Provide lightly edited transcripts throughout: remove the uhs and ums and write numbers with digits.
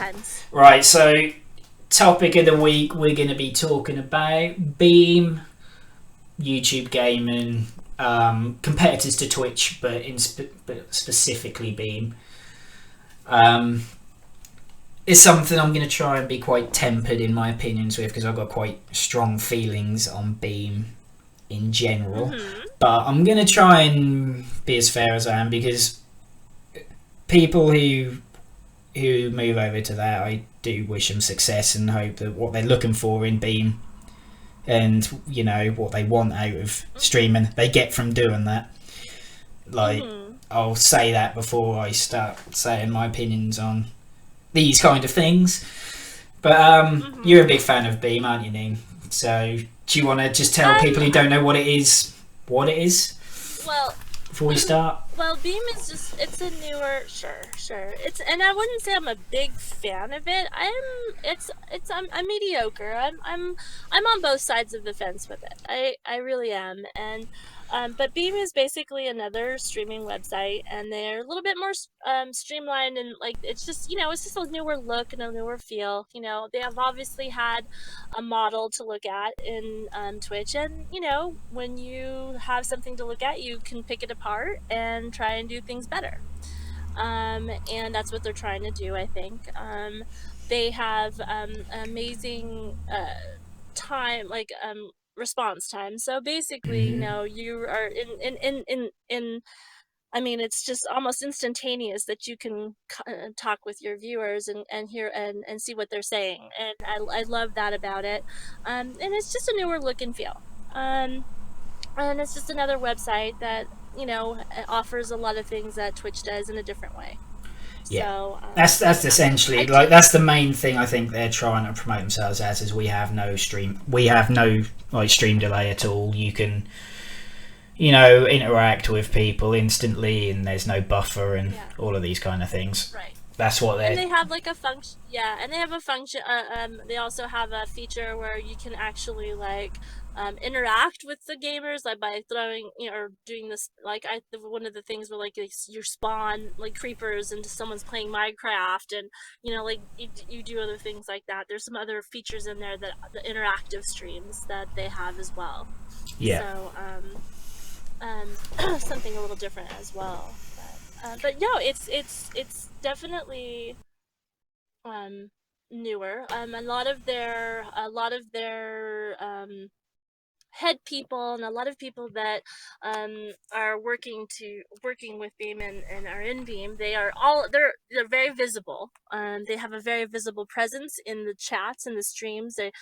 times. Right, so topic of the week, we're going to be talking about Beam, YouTube gaming, competitors to Twitch, but specifically Beam. Um, it's something I'm going to try and be quite tempered in my opinions with because I've got quite strong feelings on Beam in general. But I'm going to try and be as fair as I am because people who move over to that, I do wish them success and hope that what they're looking for in Beam and what they want out of streaming they get from doing that. I'll say that before I start saying my opinions on these kind of things. But you're a big fan of Beam, aren't you, Ning? So do you want to just tell people who don't know what it is what it is? Well, before we start. Well, Beam is it's a newer, sure. And I wouldn't say I'm a big fan of it. I'm mediocre. I'm on both sides of the fence with it. I really am. And but Beam is basically another streaming website, and they're a little bit more streamlined, and like it's just a newer look and a newer feel. They have obviously had a model to look at in Twitch, and when you have something to look at, you can pick it apart and try and do things better. And that's what they're trying to do, I think. They have amazing time, like response time. So basically, you are in I mean, it's just almost instantaneous that you can talk with your viewers and hear and see what they're saying. And I love that about it. And it's just a newer look and feel. And it's just another website that, offers a lot of things that Twitch does in a different way. Yeah, so, that's essentially that's the main thing I think they're trying to promote themselves as. Is we have no stream delay at all. You can interact with people instantly, and there's no buffer and all of these kind of things. Right. That's what And they have like a function. Yeah, and they have a function. They also have a feature where you can actually interact with the gamers, like by throwing or doing this. Like one of the things where you spawn like creepers into someone's playing Minecraft, and you do other things like that. There's some other features in there, that the interactive streams that they have as well. Yeah. So something a little different as well. But no, it's definitely newer. A lot of their head people and a lot of people that are working with Beam and are in Beam, they're very visible. They have a very visible presence in the chats and the streams. They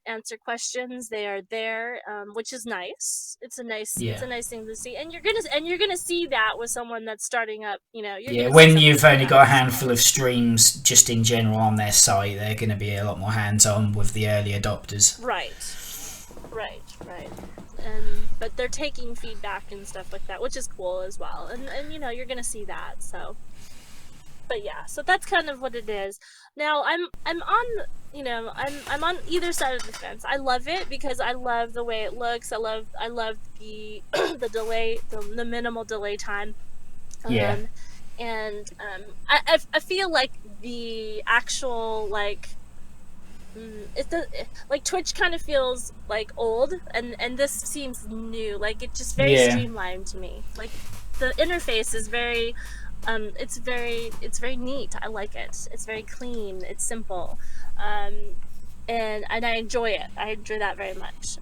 answer questions. They are there, which is nice. It's a nice thing to see, and you're gonna see that with someone that's starting up. When you've only got a handful of streams just in general on their site, they're going to be a lot more hands-on with the early adopters. Right. But they're taking feedback and stuff like that, which is cool as well. And you're gonna see that. So, but yeah, so that's kind of what it is. Now I'm on I'm on either side of the fence. I love it because I love the way it looks. I love the the delay, the minimal delay time. And I feel like the actual Twitch kind of feels old, and this seems new. It's just very streamlined to me. The interface is very it's very neat. I like it. It's very clean. It's simple. And I enjoy it. I enjoy that very much.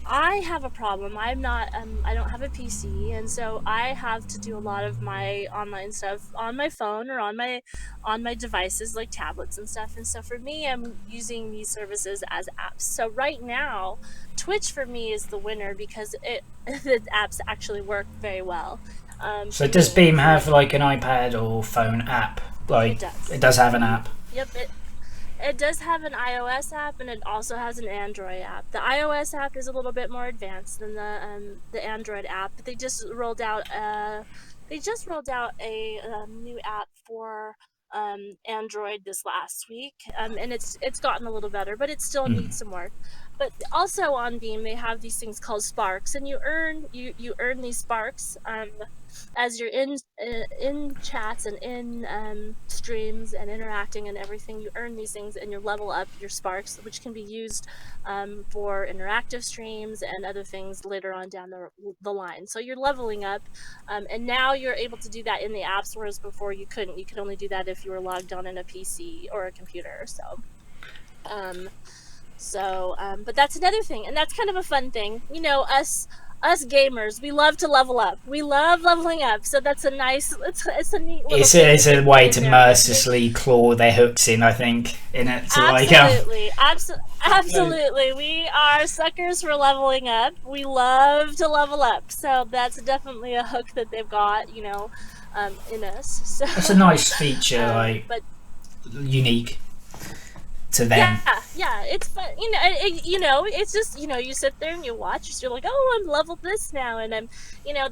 I have a problem. I don't have a PC, and so I have to do a lot of my online stuff on my phone or on my devices like tablets and stuff. And so for me, I'm using these services as apps. So right now, Twitch for me is the winner because the apps actually work very well. So does Beam have an iPad or phone app? It does have an app. Yep. It does have an iOS app, and it also has an Android app. The iOS app is a little bit more advanced than the Android app, but they just rolled out a new app for Android this last week, and it's gotten a little better, but it still needs some work. But also on Beam, they have these things called sparks, and you earn these sparks as you're in chats and in streams and interacting and everything, you earn these things and you level up your sparks, which can be used for interactive streams and other things later on down the line. So you're leveling up, and now you're able to do that in the apps, whereas before you couldn't. You could only do that if you were logged on in a PC or a computer. Um, but that's another thing, and that's kind of a fun thing. You know, us gamers, we love to level up. We love leveling up. So that's a nice, it's a neat little thing It's that a they put way in to there. mercilessly claw their hooks in, I think, in it to like Absolutely, So, absolutely. We are suckers for leveling up. We love to level up. So that's definitely a hook that they've got, in us. So, it's a nice feature, like but unique to yeah, them. yeah, it's fun. It's just you sit there and you watch. You're like, oh, I'm leveled this now, and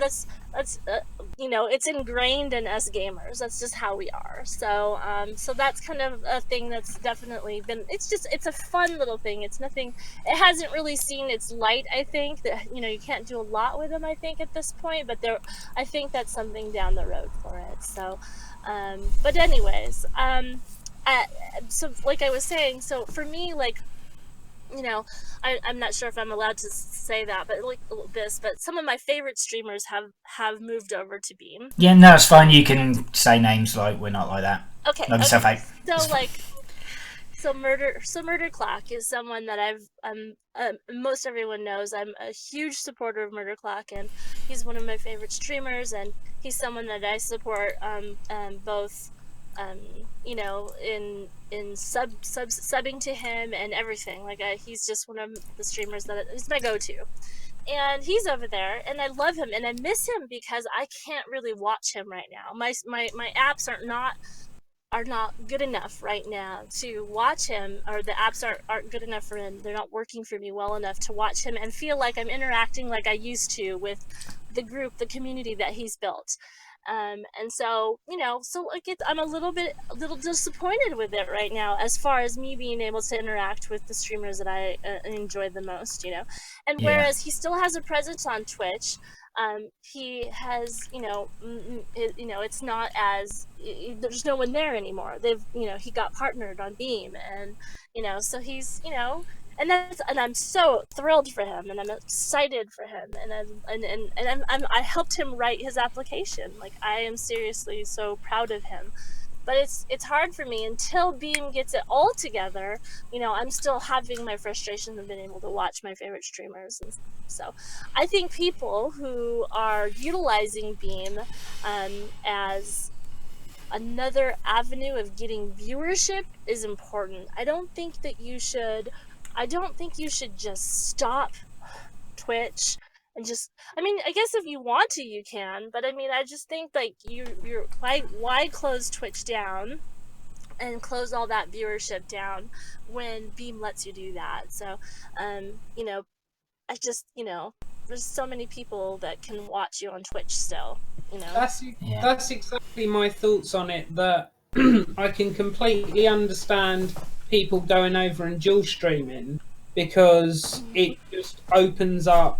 that's it's ingrained in us gamers. That's just how we are. So that's kind of a thing that's definitely been. It's a fun little thing. It's nothing. It hasn't really seen its light. I think that you can't do a lot with them. I think at this point, but I think that's something down the road for it. So, but anyways, uh, so like I was saying, so for me, like, I'm not sure if I'm allowed to say that, but like this, but some of my favorite streamers have moved over to Beam. Yeah, no, it's fine. You can say names, like we're not like that. Okay, Like okay. stuff like So like, Murder Clock is someone that most everyone knows. I'm a huge supporter of Murder Clock, and he's one of my favorite streamers, and he's someone that I support both um in subbing to him and everything. Like, he's just one of the streamers that is my go-to, and he's over there, and I love him and I miss him because I can't really watch him right now. My apps are not good enough right now to watch him, or the apps aren't good enough for him. They're not working for me well enough to watch him and feel like I'm interacting like I used to with the group, the community that he's built. And so, like, I'm a little disappointed with it right now, as far as me being able to interact with the streamers that I enjoy the most. And yeah, whereas he still has a presence on Twitch, he has, it's not as, there's no one there anymore. He got partnered on Beam, and so he's, and I'm so thrilled for him, and I'm excited for him, I helped him write his application. Like, I am seriously so proud of him. But it's hard for me until Beam gets it all together. I'm still having my frustrations of being able to watch my favorite streamers and stuff. So I think people who are utilizing Beam as another avenue of getting viewership is important. I don't think you should just stop Twitch and just, I mean, I guess if you want to, you can, but I mean, I just think, like, why close Twitch down and close all that viewership down when Beam lets you do that? So, you know, I just, there's so many people that can watch you on Twitch still. that's yeah, that's exactly my thoughts on it. That I can completely understand people going over and dual streaming, because it just opens up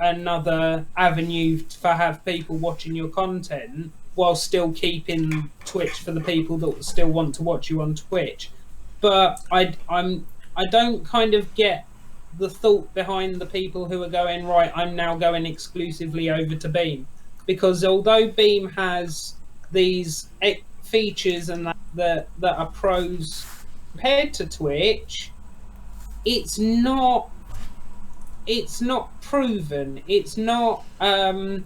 another avenue for have people watching your content while still keeping Twitch for the people that still want to watch you on Twitch. But I don't kind of get the thought behind the people who are going, right, I'm now going exclusively over to Beam, because although Beam has these features and that are pros compared to Twitch, it's not proven. It's not Yeah,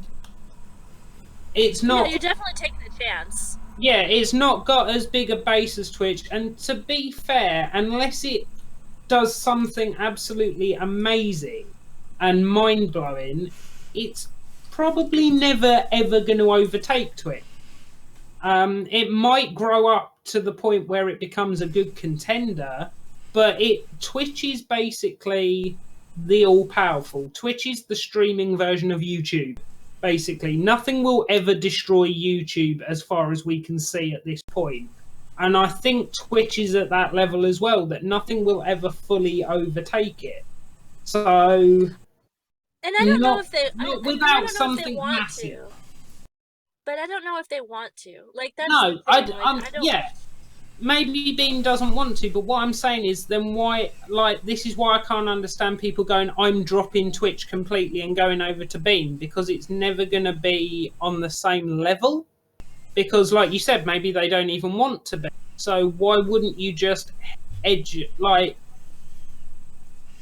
you're definitely taking a chance. yeah, it's not got as big a base as Twitch. And to be fair, unless it does something absolutely amazing and mind blowing, it's probably never ever going to overtake Twitch. It might grow up to the point where it becomes a good contender, but Twitch is basically the all powerful. Twitch is the streaming version of YouTube. Basically, nothing will ever destroy YouTube as far as we can see at this point. And I think Twitch is at that level as well, that nothing will ever fully overtake it. So And I don't know not if they, not I without don't know if they something want massive. to. but I don't know if they want to. Like, that's the No, thing. Like, I don't. yeah. Maybe Beam doesn't want to, but what I'm saying is, then why? Like, this is why I can't understand people going, "I'm dropping Twitch completely and going over to Beam," because it's never going to be on the same level. Because, like you said, maybe they don't even want to be. So why wouldn't you just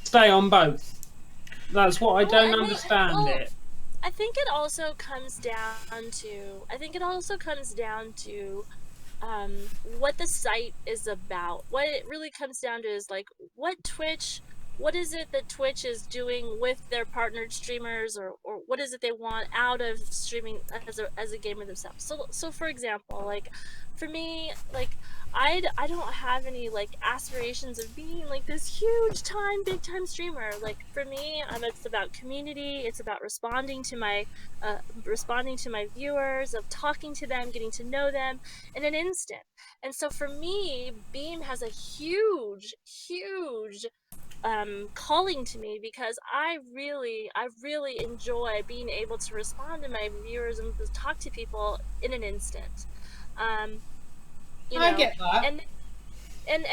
stay on both? That's what I don't understand it. I think it also comes down to. I think it also comes down to what the site is about. What it really comes down to is like what is it that Twitch is doing with their partnered streamers, or what is it they want out of streaming as a gamer themselves. So for example, like for me, like I don't have any like aspirations of being like this big time streamer. Like for me, it's about community. It's about responding to my viewers, of talking to them, getting to know them in an instant. And so for me, Beam has a huge calling to me, because I really enjoy being able to respond to my viewers and to talk to people in an instant. You I know, get that. and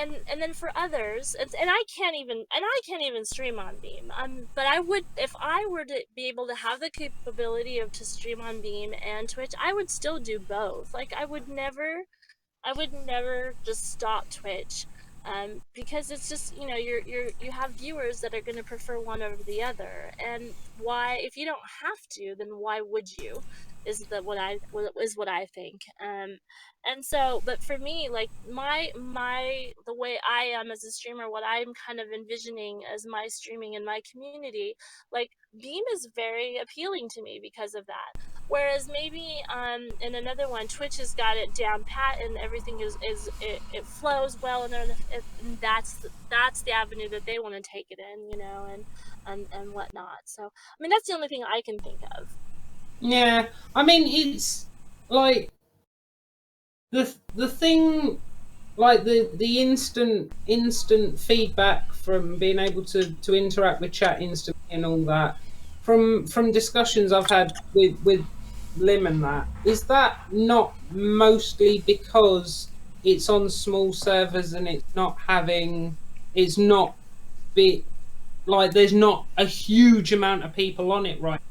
then for others, and I can't even stream on Beam. But I would, if I were to be able to have the capability of to stream on Beam and Twitch, I would still do both. Like I would never just stop Twitch, because it's just, you know, you have viewers that are going to prefer one over the other, and why, if you don't have to, then why would you? Is what I think. And so, but for me, like the way I am as a streamer, what I'm kind of envisioning as my streaming and my community, like Beam is very appealing to me because of that. Whereas maybe in another one, Twitch has got it down pat and everything it flows well, and that's the avenue that they want to take it in, you know, and whatnot. So I mean, that's the only thing I can think of. Yeah, I mean, it's like the thing, like the instant feedback from being able to interact with chat instantly and all that, from discussions I've had with Lim and that, is that not mostly because it's on small servers and it's not big, like there's not a huge amount of people on it, right?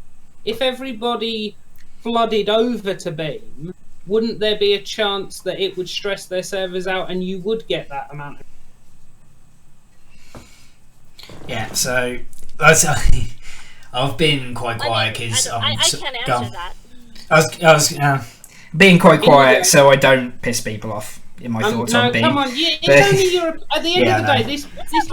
If everybody flooded over to Beam, wouldn't there be a chance that it would stress their servers out and you would get that amount of... Yeah, so I've been quite quiet because I can't answer that. I was being quite quiet so I don't piss people off in my thoughts on Beam. Come on, it's only your... At the end of the day, this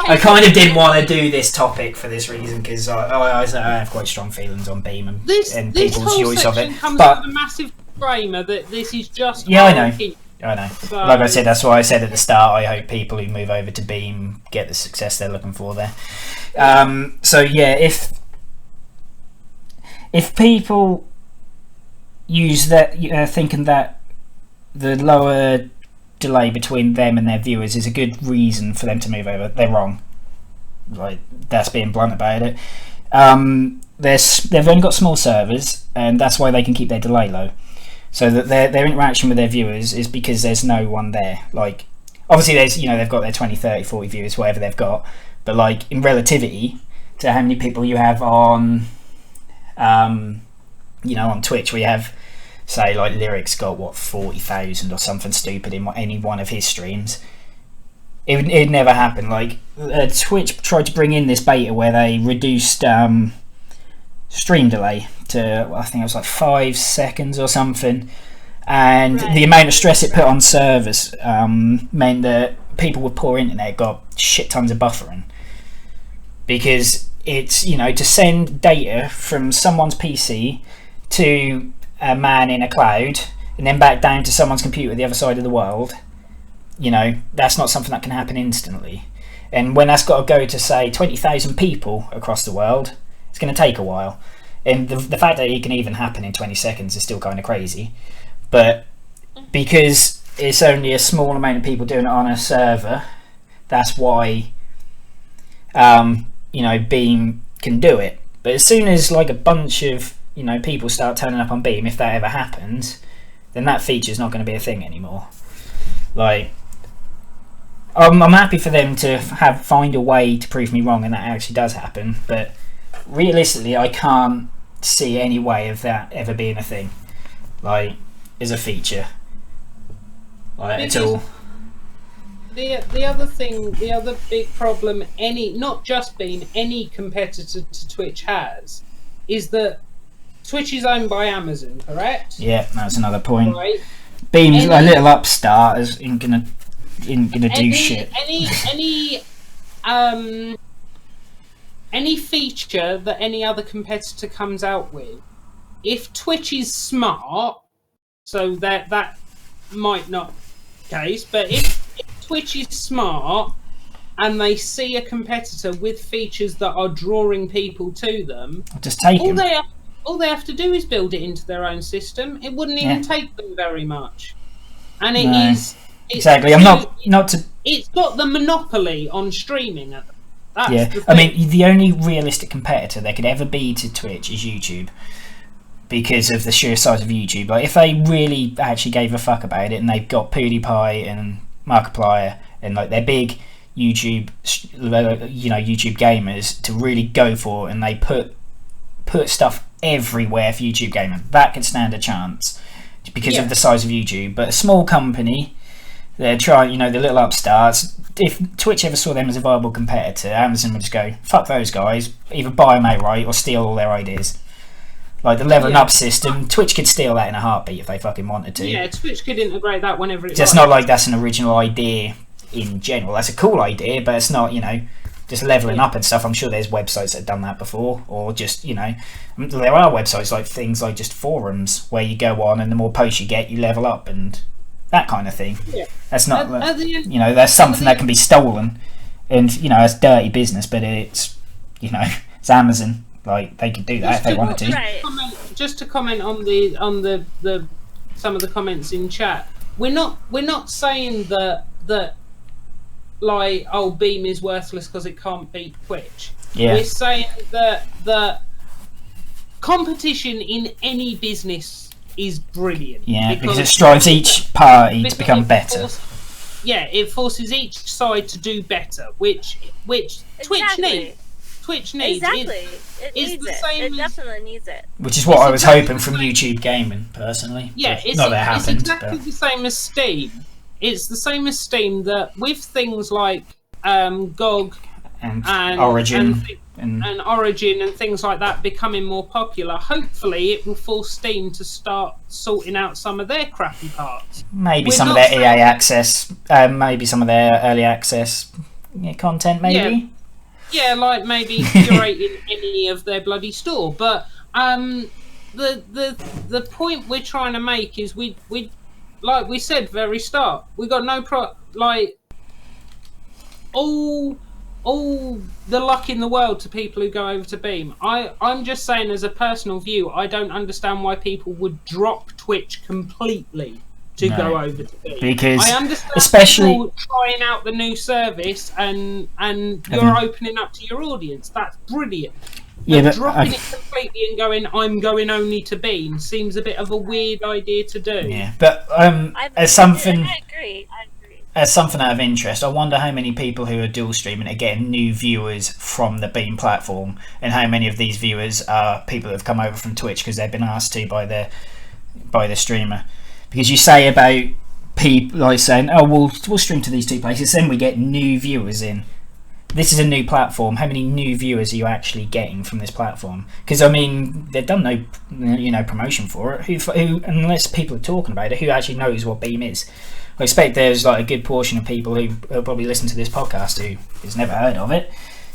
I kind of didn't want to do this topic for this reason, because I have quite strong feelings on Beam and people's use of it. But with a massive disclaimer that this is just... Yeah, I know. So, like I said, that's why I said at the start, I hope people who move over to Beam get the success they're looking for there. So yeah, if people use that, thinking that the lower delay between them and their viewers is a good reason for them to move over, they're wrong. Like, that's being blunt about it. They've only got small servers, and that's why they can keep their delay low. So that their interaction with their viewers is because there's no one there. Like, obviously there's, you know, they've got their 20, 30, 40 viewers, whatever they've got, but like in relativity to how many people you have on you know, on Twitch, we have, say, like Lyric's got what, 40,000 or something stupid in any one of his streams. It'd never happen. Like, Twitch tried to bring in this beta where they reduced stream delay to, I think it was like 5 seconds or something, and the amount of stress it put on servers meant that people with poor internet got shit tons of buffering, because it's, you know, to send data from someone's PC to a man in a cloud and then back down to someone's computer the other side of the world, you know, that's not something that can happen instantly. And when that's got to go to, say, 20,000 people across the world, it's going to take a while. And the fact that it can even happen in 20 seconds is still kind of crazy. But because it's only a small amount of people doing it on a server, that's why you know, Beam can do it. But as soon as like a bunch of, you know, people start turning up on Beam, if that ever happens, then that feature's not going to be a thing anymore. Like, I'm happy for them to find a way to prove me wrong, and that actually does happen. But realistically, I can't see any way of that ever being a thing, like, as a feature, like, at all. The other big problem, not just Beam, any competitor to Twitch has, is that Twitch is owned by Amazon, correct? Yeah, that's another point. Right. Beam's a little upstart, ain't gonna do shit. Any feature that any other competitor comes out with, if Twitch is smart, so that might not be the case, but if Twitch is smart and they see a competitor with features that are drawing people to them, just take them. All they have to do is build it into their own system. It wouldn't even take them very much, and exactly. It's got the monopoly on streaming. I mean, the only realistic competitor there could ever be to Twitch is YouTube, because of the sheer size of YouTube. Like, if they really actually gave a fuck about it, and they've got PewDiePie and Markiplier and like their big YouTube gamers to really go for it, and they put stuff everywhere for YouTube gaming, that could stand a chance because of the size of YouTube. But a small company, they're trying, the little upstarts. If Twitch ever saw them as a viable competitor, Amazon would just go, fuck those guys, either buy them outright or steal all their ideas. Like the leveling up system, Twitch could steal that in a heartbeat if they fucking wanted to. Yeah, Twitch could integrate that whenever it It's not like that's an original idea in general. That's a cool idea, but it's not, just leveling up and stuff. I'm sure there's websites that have done that before, or just, there are websites like things like just forums where you go on, and the more posts you get, you level up and that kind of thing. Yeah. That's not, that's something that can be stolen, and it's dirty business, but it's, it's Amazon. Like, they could do that if they wanted to. Right. Just to comment on the some of the comments in chat, we're not saying that like, oh, Beam is worthless because it can't beat Twitch. Yeah. We're saying that competition in any business is brilliant. Yeah, because it strives each party to become better. It forces each side to do better, which Twitch needs. Twitch needs. Exactly. It needs it. It definitely needs it. Which is what I was hoping from YouTube gaming, personally. Yeah, it's exactly the same as Steam. It's the same as Steam, that with things like GOG and Origin and Origin and things like that becoming more popular, hopefully it will force Steam to start sorting out some of their crappy parts. Maybe some of their EA access, maybe some of their early access content, maybe. Yeah, like maybe curating any of their bloody store. But the point we're trying to make is we like we said very start, we got no all the luck in the world to people who go over to Beam. I'm just saying, as a personal view, I don't understand why people would drop Twitch completely to go over to Beam. Because I understand, especially people trying out the new service and you're opening up to your audience. That's brilliant. Yeah, but dropping it completely and going, I'm going only to Beam, seems a bit of a weird idea to do. Yeah, but as something, I agree. As something out of interest, I wonder how many people who are dual streaming are getting new viewers from the Beam platform, and how many of these viewers are people that have come over from Twitch because they've been asked to by the streamer. Because you say about people like saying, "Oh, we'll stream to these two places," then we get new viewers in. This is a new platform. How many new viewers are you actually getting from this platform? Because I mean, they've done no promotion for it. Who, unless people are talking about it, who actually knows what Beam is? I expect there's like a good portion of people who probably listen to this podcast who has never heard of it.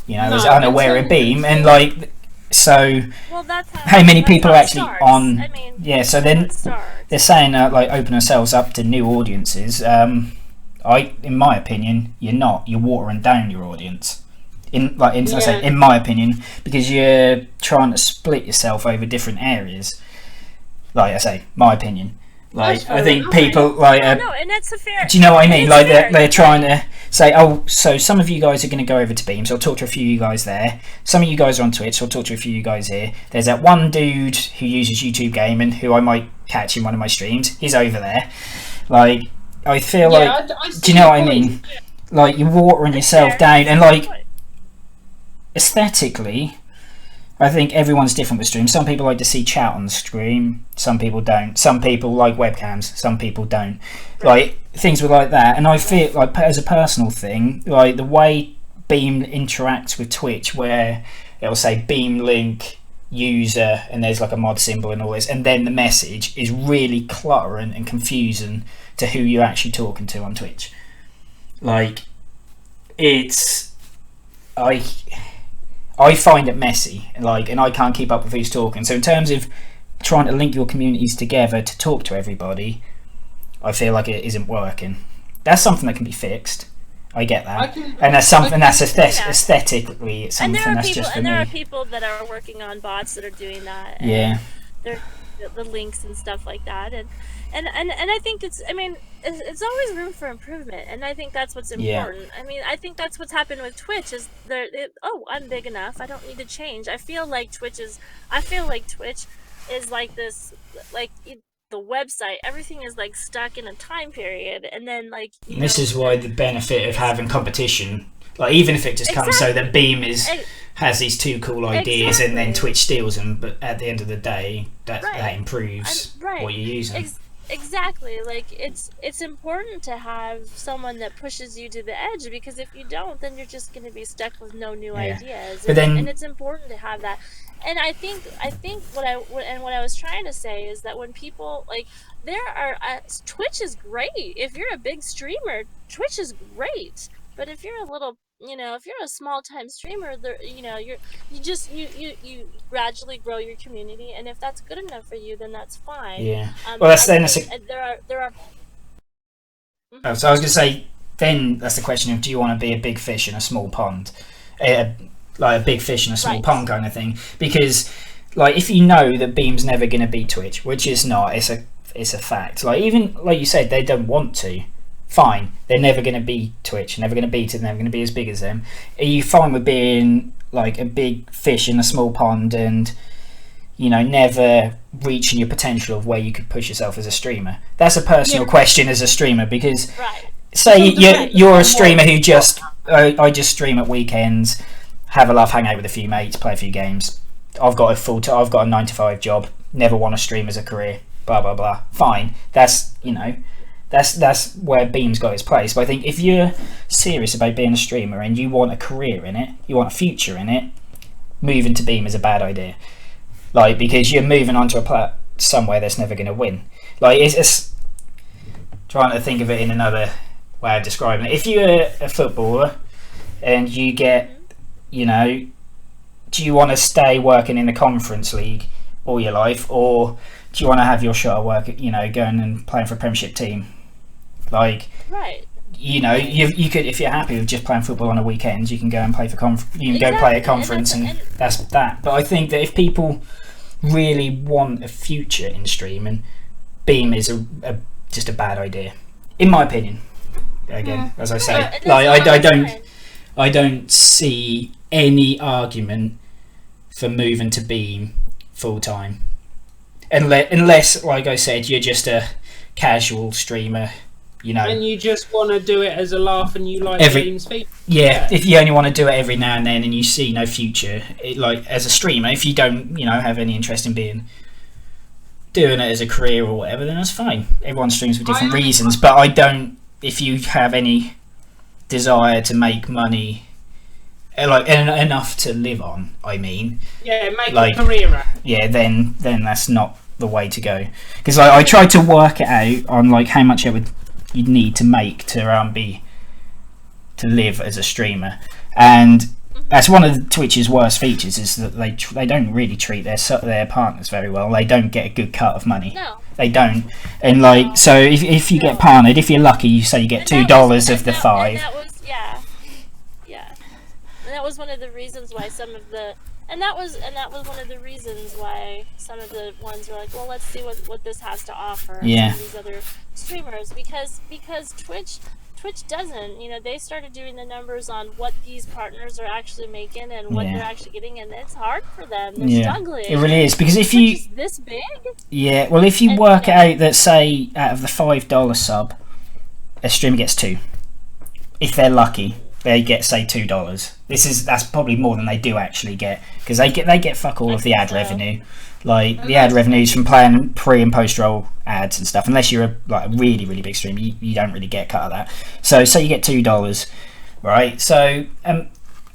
Is unaware of Beam, and like, so. Well, that's how many people are actually on? I mean, yeah, so then they're saying like open ourselves up to new audiences. In my opinion, you're not. You're watering down your audience. In my opinion, because you're trying to split yourself over different areas. Like I say, my opinion. Like, I think people like. No, and that's a fair. Do you know what I mean? Like they're trying to say, oh, so some of you guys are going to go over to Beam, so I'll talk to a few of you guys there. Some of you guys are on Twitch, so I'll talk to a few of you guys here. There's that one dude who uses YouTube Gaming, who I might catch in one of my streams. He's over there. Like, I feel like, do you know what I mean? Like, you're watering yourself down, and like, aesthetically, I think everyone's different with streams. Some people like to see chat on the stream, some people don't. Some people like webcams, some people don't. Like, things were like that, and I feel like, as a personal thing, like the way Beam interacts with Twitch, where it'll say Beam link user and there's like a mod symbol and all this, and then the message is really cluttering and confusing to who you're actually talking to on Twitch. Like, it's I find it messy, like, and I can't keep up with who's talking. So in terms of trying to link your communities together to talk to everybody, I feel like it isn't working. That's something that can be fixed. I get that, and that's something that's aesthetically. It's something that's just for me. And there are people that are working on bots that are doing that. And yeah. They're the links and stuff like that, and I think it's. I mean, it's always room for improvement, and I think that's what's important. I mean, I think that's what's happened with Twitch is I'm big enough. I don't need to change. I feel like Twitch is like this, like. The website, everything is like stuck in a time period, and then like this is why the benefit of having competition, like even if it just comes so that Beam has these two cool ideas and then Twitch steals them, but at the end of the day that improves what you're using. Exactly, like it's important to have someone that pushes you to the edge, because if you don't, then you're just going to be stuck with no new ideas. And it's important to have that. And I think what I was trying to say is that when people like Twitch is great. If you're a big streamer, Twitch is great. But if you're a little, if you're a small time streamer, you gradually grow your community, and if that's good enough for you, then that's fine. Yeah. Well, there are. Mm-hmm. So I was going to say, then that's the question of, do you want to be a big fish in a small pond? Like a big fish in a small pond kind of thing, because like if you know that Beam's never going to be Twitch, which is not, it's a fact. Like, even like you said, they don't want to. Fine, they're never going to be Twitch, never going to beat it, never going to be as big as them. Are you fine with being like a big fish in a small pond and never reaching your potential of where you could push yourself as a streamer? That's a personal question as a streamer, because say you're a streamer who just I just stream at weekends, have a laugh, hang out with a few mates, play a few games. I've got a 9-to-5 job, never want to stream as a career, blah blah blah. Fine, that's that's where Beam's got its place. But I think if you're serious about being a streamer and you want a career in it, you want a future in it, moving to Beam is a bad idea. Like, because you're moving on to somewhere that's never going to win. Like, it's trying to think of it in another way of describing it. If you're a footballer and you get, do you want to stay working in the Conference League all your life, or do you want to have your shot at work, going and playing for a Premiership team? Like, you could, if you're happy with just playing football on a weekend, you can go and play for you can go play at Conference, and that's that. But I think that if people really want a future in streaming, Beam is just a bad idea, in my opinion. Again, as I say, I don't see any argument for moving to Beam full time, unless, like I said, you're just a casual streamer, and you just want to do it as a laugh, and you like Beam's feet. Yeah, if you only want to do it every now and then, and you see no future, like as a streamer, if you don't, have any interest in doing it as a career or whatever, then that's fine. Everyone streams for different reasons, but I don't. If you have any desire to make money, like enough to live on, make a career out. Yeah, then that's not the way to go. Because I tried to work it out on like how much you'd need to make to live as a streamer, and that's one of Twitch's worst features, is that they don't really treat their partners very well. They don't get a good cut of money. No. They don't, and so if you get partnered, if you're lucky, you say you get $2 of the $5. And that was and that was one of the reasons why some of the ones were like, well, let's see what this has to offer. Yeah. Some of these other streamers, because Twitch Twitch doesn't. You know, they started doing the numbers on what these partners are actually making and what they're actually getting, and it's hard for them. They're struggling. It really is, because if Twitch you is this big. Yeah, well, if you work out that, say, out of the $5 sub, a streamer gets 2. If they're lucky, they get, say, $2. That's probably more than they do actually get, because they get fuck all of the ad revenue. Like, the ad revenues from playing pre and post roll ads and stuff. Unless you're a really, really big streamer, you don't really get cut of that. So say you get $2, right? So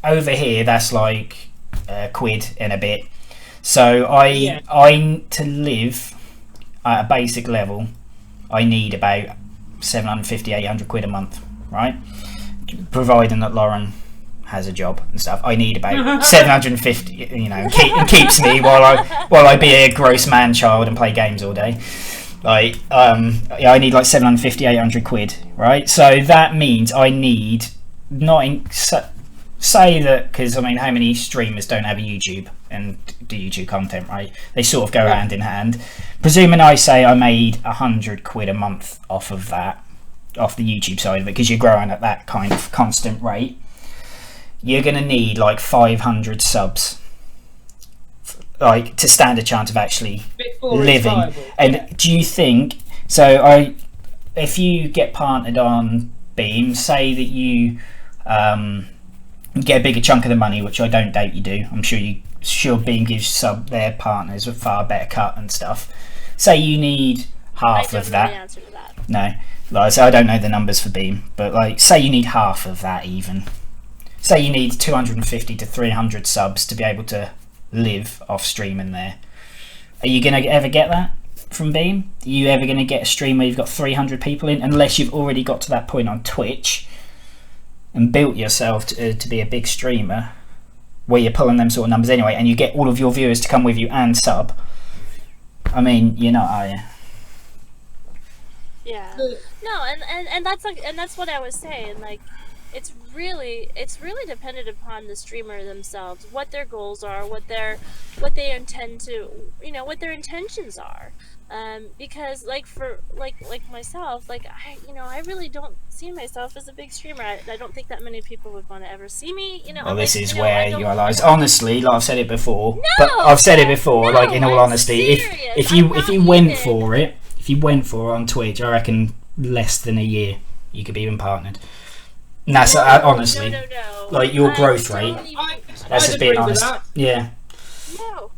over here, that's like a quid and a bit. So I to live at a basic level, I need about 750, 800 quid a month, right? Providing that Lauren has a job and stuff, I need about 750, you know, and keeps me while I be a gross man child and play games all day. Like, I need like 750, 800 quid, right? So that means I need say that, because I mean, how many streamers don't have a YouTube and do YouTube content, right? They sort of go hand in hand. Presuming I say I made 100 quid a month off of that, off the YouTube side of it, because you're growing at that kind of constant rate, you're going to need like 500 subs, like, to stand a chance of actually living. And do you think, so if you get partnered on Beam, say that you get a bigger chunk of the money, which I don't doubt you do, I'm sure Beam gives their partners a far better cut and stuff. Say you need half of that. I don't know the answer to that. No, like, so I don't know the numbers for Beam, but like, say you need half of that even. Say you need 250 to 300 subs to be able to live off streaming there. Are you going to ever get that from Beam? Are you ever going to get a stream where you've got 300 people in? Unless you've already got to that point on Twitch and built yourself to be a big streamer where you're pulling them sort of numbers anyway, and you get all of your viewers to come with you and sub. I mean, you're not, are you? Yeah. No, and that's like, and that's what I was saying. Like, it's really dependent upon the streamer themselves, what their goals are, what they intend to, you know, what their intentions are. Because like for like myself, like I really don't see myself as a big streamer. I don't think that many people would want to ever see me. You know. Well, this like, is you know, where you realize, honestly, like I've said it before. No, but I've said it before. no, like, in all I'm honesty, serious. if you went for it on Twitch, I reckon less than a year you could be even partnered. And that's honestly, no. like, your growth rate. That's just being honest. Yeah. No,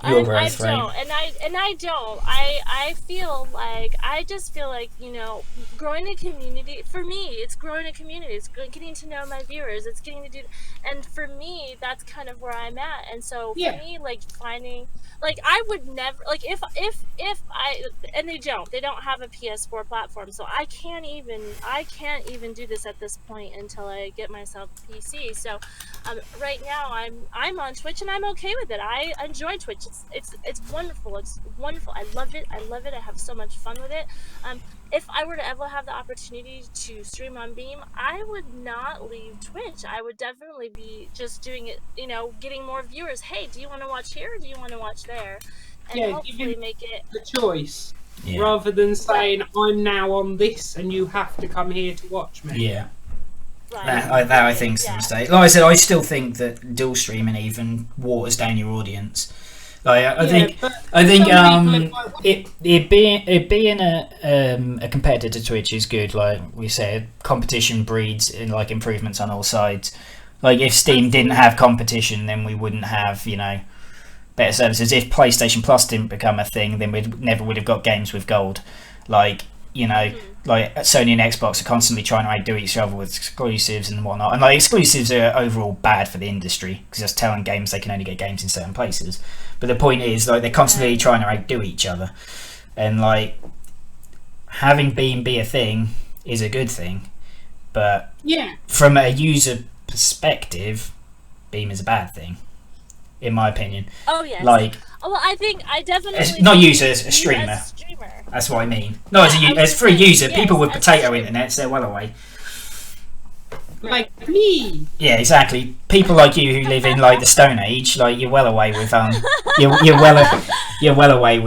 Your growth rate. I don't. I feel like, I just feel like, you know, growing a community, for me, it's growing a community. It's getting to know my viewers. It's getting to do, and for me, that's kind of where I'm at. And so for me, like, finding, like, I would never, like, if I, and they don't have a PS4 platform, so I can't even do this at this point until I get myself a PC. So right now I'm on Twitch and I'm okay with it. I enjoy Twitch. It's wonderful. It's wonderful. I love it. I have so much fun with it. If I were to ever have the opportunity to stream on Beam, I would not leave Twitch. I would definitely be just doing it, you know, getting more viewers. Hey, do you want to watch here or do you want to watch there? And hopefully make it the choice, rather than saying, I'm now on this and you have to come here to watch me. Yeah. Right. That I think is the mistake. Like I said, I still think that dual streaming even waters down your audience. Like, I think it being a competitor to Twitch is good. Like we said, competition breeds in, like, improvements on all sides. Like, if Steam didn't have competition, then we wouldn't have, you know, better services. If PlayStation Plus didn't become a thing, then we never would have got games with gold. Like, you know, like Sony and Xbox are constantly trying to outdo each other with exclusives and whatnot. And like, exclusives are overall bad for the industry because that's telling games they can only get games in certain places. But the point is, like, they're constantly trying to outdo each other, and like, having Beam be a thing is a good thing. But from a user perspective, Beam is a bad thing, in my opinion. Oh yes. Like, well, I think I definitely not users, a streamer. That's what I mean. No, as for a user, people with potato internets, they're well away. Like me. Yeah, exactly. People like you who live in, like, the Stone Age, like, you're well away with you're well away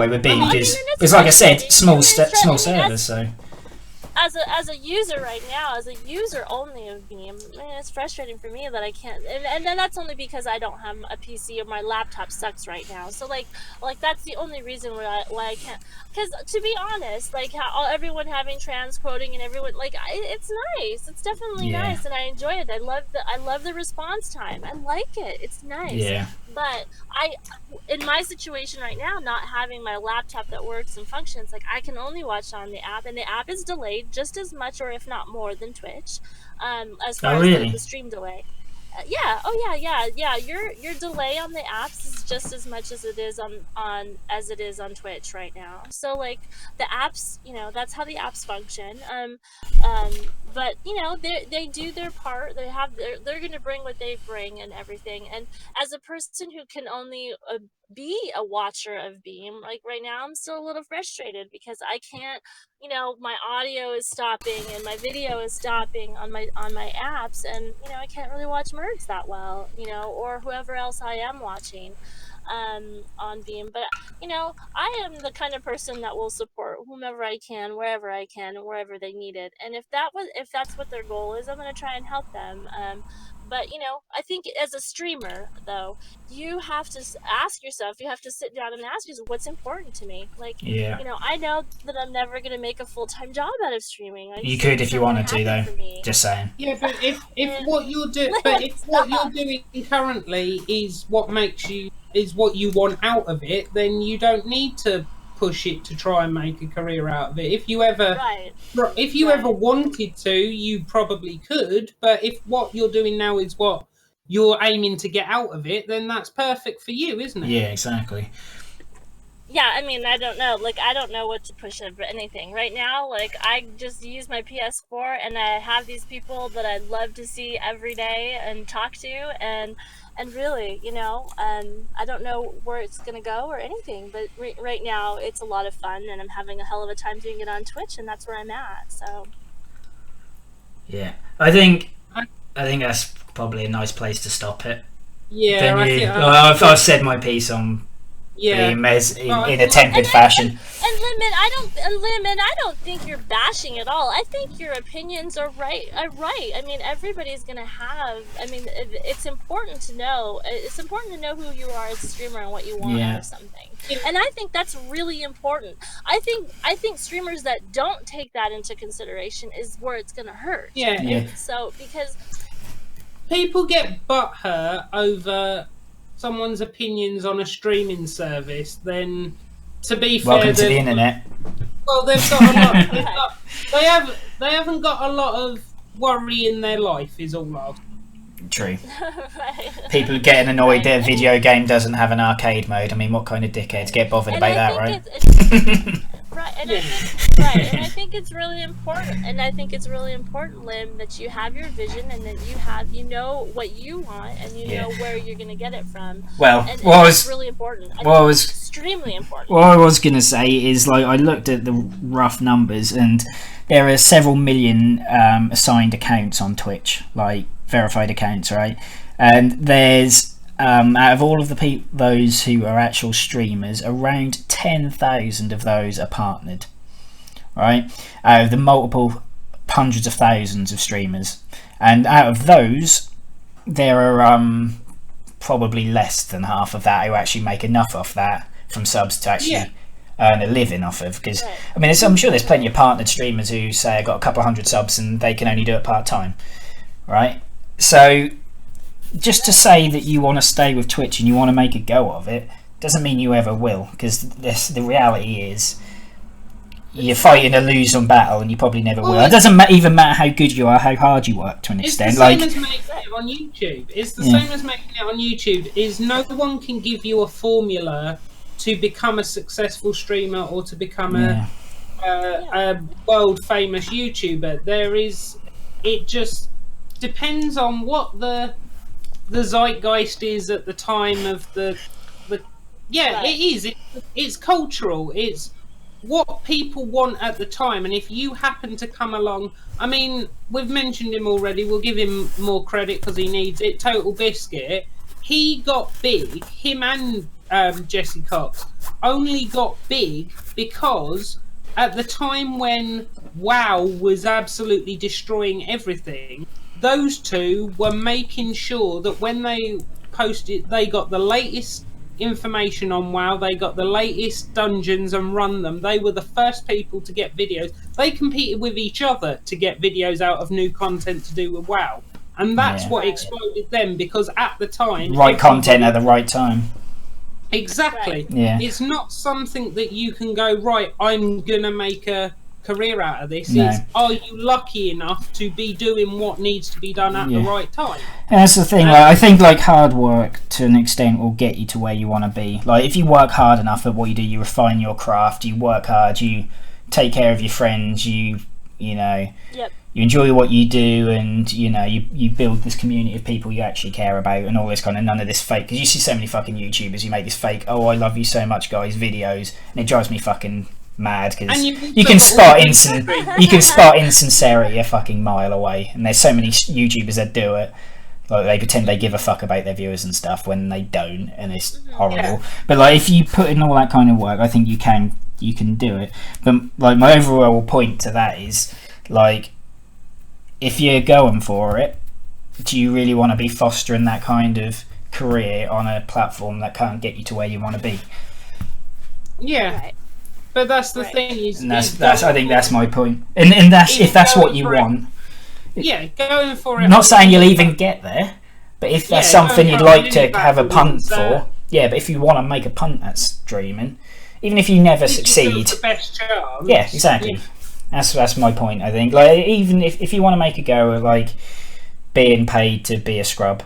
with Beam, because it's, like I said, small servers. So as a user right now, as a user only of Beam, man, it's frustrating for me that I can't, and then that's only because I don't have a PC or my laptop sucks right now. So like that's the only reason why I can't. Because to be honest, like how everyone having trans quoting and everyone like it's nice. It's definitely Yeah. nice, and I enjoy it. I love the response time. I like it. It's nice. Yeah. But in my situation right now, not having my laptop that works and functions, like I can only watch on the app, and the app is delayed just as much, or if not more, than Twitch. As far Oh, as really? the stream delay. Yeah. Oh yeah. Your delay on the apps is just as much as it is on Twitch right now. So like the apps, that's how the apps function. But they do their part. They're going to bring what they bring and everything. And as a person who can only be a watcher of Beam, like right now, I'm still a little frustrated because I can't. My audio is stopping and my video is stopping on my apps, and I can't really watch Merds that well, or whoever else I am watching on Beam. But I am the kind of person that will support whomever I can, wherever I can, and wherever they need it. And if that's what their goal is, I'm going to try and help them. But I think as a streamer, though, you have to ask yourself. You have to sit down and ask yourself, what's important to me. Like, Yeah. I know that I'm never going to make a full-time job out of streaming. You could if you wanted to, though. For me. Just saying. Yeah, but if what you're doing currently is what you want out of it, then you don't need to push it to try and make a career out of it. If you ever ever wanted to, you probably could. But if what you're doing now is what you're aiming to get out of it, then that's perfect for you, isn't it? Yeah, exactly. Yeah, I mean, I don't know. Like, I don't know what to push of anything right now. Like, I just use my PS4, and I have these people that I love to see every day and talk to, and really, I don't know where it's gonna go or anything. But right now, it's a lot of fun, and I'm having a hell of a time doing it on Twitch, and that's where I'm at. So. Yeah, I think that's probably a nice place to stop it. Yeah, I've said my piece on. Yeah, in a tempered fashion. And Limit, I don't think you're bashing at all. I think your opinions are right. I mean, everybody's gonna have. I mean, it's important to know. It's important to know who you are as a streamer and what you want out of something. And I think that's really important. I think streamers that don't take that into consideration is where it's gonna hurt. Yeah. So because people get butthurt over someone's opinions on a streaming service, then to be fair, welcome to the internet. Well, they've got a lot. They haven't got a lot of worry in their life. Is all I'll. True. People getting annoyed that a video game doesn't have an arcade mode. I mean, what kind of dickheads get bothered about that, right? Right, and I think it's really important, Lim, that you have your vision and that you know what you want and you know where you're going to get it from. Well, and that's really important. Extremely important. What I was going to say is, like, I looked at the rough numbers, and there are several million assigned accounts on Twitch, like verified accounts, right? And there's out of all of those who are actual streamers, around 10,000 of those are partnered, right? Out of the multiple hundreds of thousands of streamers, and out of those, there are probably less than half of that who actually make enough off that from subs to actually earn a living off of. Because I mean, I'm sure there's plenty of partnered streamers who say I got a couple of hundred subs and they can only do it part time, right? So just to say that you want to stay with Twitch and you want to make a go of it doesn't mean you ever will, because the reality is you're fighting a losing battle and you probably never will. It doesn't even matter how good you are, how hard you work to an extent. It's the same as making it on YouTube. It's the same as making it on YouTube. Is no one can give you a formula to become a successful streamer or to become a world famous YouTuber. It just depends on what the zeitgeist is at the time of the it is. It's cultural. It's what people want at the time, and if you happen to come along, I mean, we've mentioned him already. We'll give him more credit because he needs it. Total Biscuit. He got big. Him and Jesse Cox only got big because at the time when WoW was absolutely destroying everything, those two were making sure that when they posted, they got the latest information on WoW, they got the latest dungeons and run them. They were the first people to get videos. They competed with each other to get videos out of new content to do with WoW. And that's what exploded them, because at the time... Right content at the right time. Exactly. Right. Yeah. It's not something that you can go, right, I'm going to make a career out of this. No. It's, are you lucky enough to be doing what needs to be done at the right time? And that's the thing. Like, I think like hard work to an extent will get you to where you want to be. Like if you work hard enough at what you do, you refine your craft. You work hard. You take care of your friends. You know. Yep. You enjoy what you do, and you know you build this community of people you actually care about, and all this kind of none of this fake. Because you see so many fucking YouTubers who make this fake, oh I love you so much guys videos, and it drives me fucking mad because you can spot insincerity a fucking mile away, and there's so many YouTubers that do it. Like they pretend they give a fuck about their viewers and stuff when they don't, and it's horrible. Yeah. But like if you put in all that kind of work, I think you can do it. But like my overall point to that is like, if you're going for it, do you really want to be fostering that kind of career on a platform that can't get you to where you want to be? Yeah. Right. But that's the thing. Is And that's I think that's my point. And that's if that's what you want. Yeah, going for it. I'm not saying you'll even get there, but if that's something you'd like to have a punt for, yeah. But if you want to make a punt at streaming, even if you never succeed, the best chance. yeah, exactly. Yeah. That's my point. I think like even if you want to make a go at like being paid to be a scrub,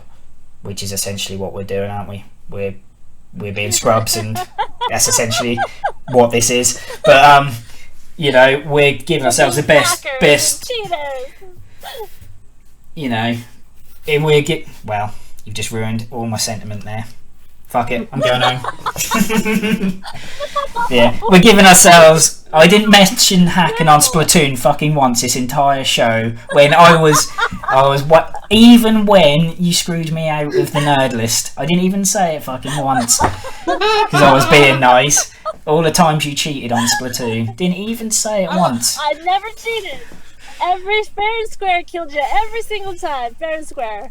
which is essentially what we're doing, aren't we? We're being scrubs, and that's essentially what this is. But you know, we're giving ourselves the best. You know, well, you've just ruined all my sentiment there. Fuck it, I'm going home. Yeah, we're giving ourselves. I didn't mention hacking on Splatoon fucking once this entire show. When I was even when you screwed me out of the nerd list, I didn't even say it fucking once because I was being nice. All the times you cheated on Splatoon, didn't even say it once. I never cheated. Every fair and square killed you every single time. Fair and square.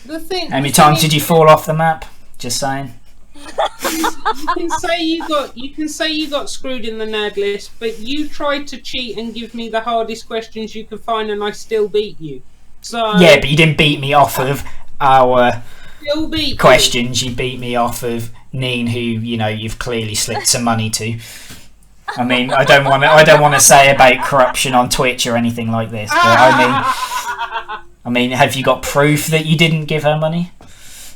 The thing. How many times did you fall off the map? Just saying. You can say you got screwed in the nerd list, but you tried to cheat and give me the hardest questions you could find, and I still beat you. So yeah, but you didn't beat me off of our questions. You beat me off of Neen, who you've clearly slipped some money to. I mean, I don't want to say about corruption on Twitch or anything like this, but I mean, have you got proof that you didn't give her money?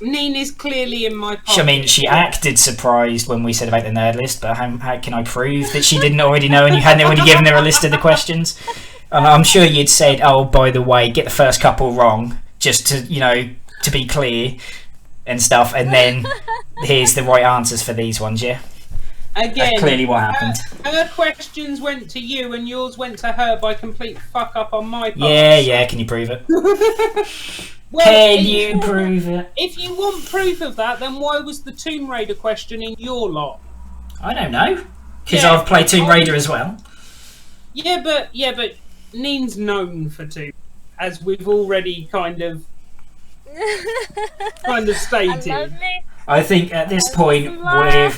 Neen is clearly in my pocket. I mean, she acted surprised when we said about the nerd list, but how can I prove that she didn't already know and you hadn't already given her a list of the questions? And I'm sure you'd said, oh, by the way, get the first couple wrong, just to, to be clear and stuff, and then here's the right answers for these ones, yeah? Again, that's clearly what happened. Her questions went to you and yours went to her by complete fuck up on my part. Yeah, can you prove it? Well, can you prove it? If you want proof of that, then why was the Tomb Raider question in your lot? I don't know. Because I've played Tomb Raider as well. Yeah, but Neen's known for Tomb, as we've already kind of stated. I think at this point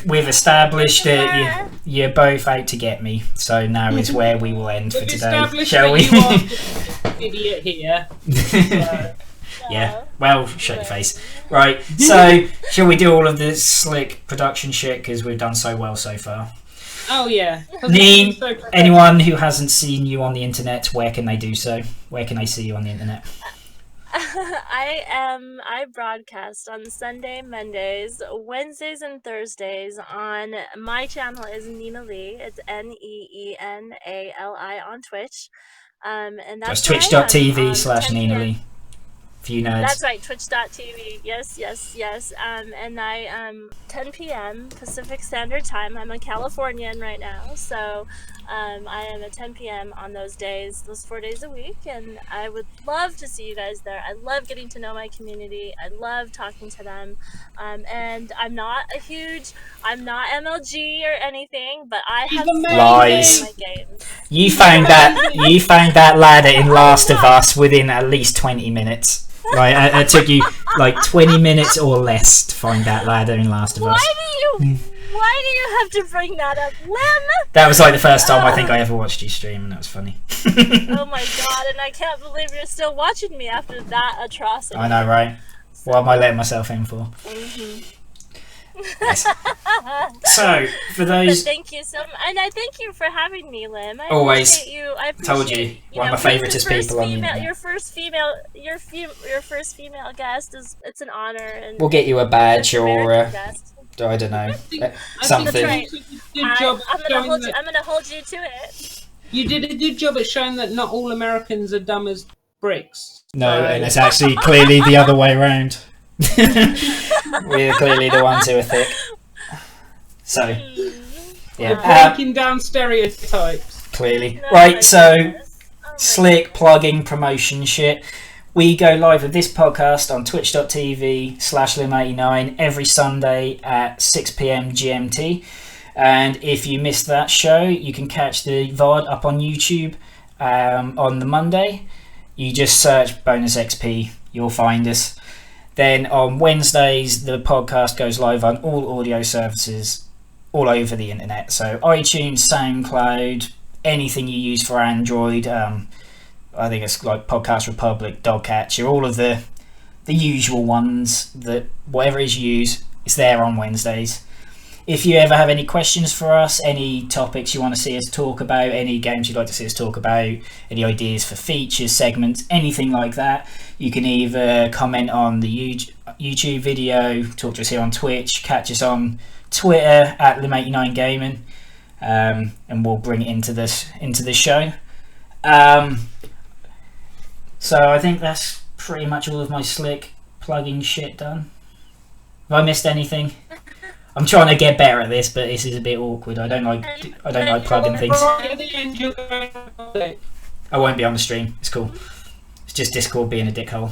we've established that you're both out to get me. So now is where we will end for today, shall we? You are the idiot here. So. Yeah, well, shut your face. Right, so shall we do all of this slick production shit because we've done so well so far? Oh yeah. Neen, anyone who hasn't seen you on the internet, where can they do so? Where can they see you on the internet? I broadcast on Sunday, Mondays, Wednesdays, and Thursdays on my channel is Nina Lee. It's NEENALI on Twitch. And that's twitch.tv/Nina Lee. For you nerds. That's right, twitch.tv. Yes. And I 10 p.m. Pacific Standard Time. I'm a Californian right now, so I am at 10 p.m. on those days, those 4 days a week, and I would love to see you guys there. I love getting to know my community. I love talking to them. And I'm not MLG or anything, but I have Lies. my games. You found that ladder in Last of Us within at least 20 minutes. Right, it took you like 20 minutes or less to find that ladder in Last of Us. Why do you have to bring that up, Lim? That was like the first time I think I ever watched you stream, and that was funny. Oh my god, and I can't believe you're still watching me after that atrocity. I know, right? What am I letting myself in for? Yes. So, for those... But thank you so much, and I thank you for having me, Lim. I Always. appreciate you. I appreciate, Told you, one of my favouriteest people on the internet. Your first female guest it's an honor. And we'll get you a badge or guest. I don't know, That's something. right. I'm gonna hold you to it. You did a good job at showing that not all Americans are dumb as bricks. No, and it's actually clearly the other way around. We're clearly the ones who are thick. So, yeah. Breaking down stereotypes. Clearly. No, Right, my so, goodness. slick plugging promotion shit. We go live with this podcast on twitch.tv/lim89 every Sunday at 6 p.m. GMT. And if you missed that show, you can catch the VOD up on YouTube on the Monday. You just search bonusXP, you'll find us. Then on Wednesdays, the podcast goes live on all audio services all over the internet. So iTunes, SoundCloud, anything you use for Android. I think it's like Podcast Republic, Dogcatcher, all of the usual ones that whatever it is you use, it's there on Wednesdays. If you ever have any questions for us, any topics you want to see us talk about, any games you'd like to see us talk about, any ideas for features, segments, anything like that, you can either comment on the YouTube video, talk to us here on Twitch, catch us on Twitter at Lim89Gaming, and we'll bring it into this show. So I think that's pretty much all of my slick plugging shit done. Have I missed anything? I'm trying to get better at this, but this is a bit awkward. I don't like plugging things. I won't be on the stream. It's cool. It's just Discord being a dickhole.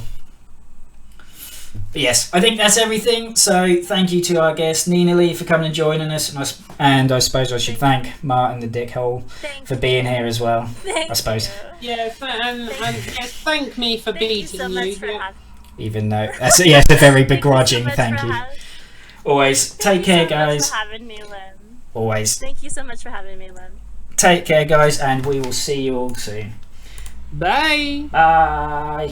But yes, I think that's everything. So thank you to our guest Nina Lee for coming and joining us, and I suppose I should thank Martin the dickhole for being here as well. I suppose. Yeah, and thank me for beating so much for you. Even though that's a very begrudging thank you. Always take care, guys. Thank you so much for having me, Lim. Always. Thank you so much for having me, Lim. Take care, guys, and we will see you all soon. Bye. Bye.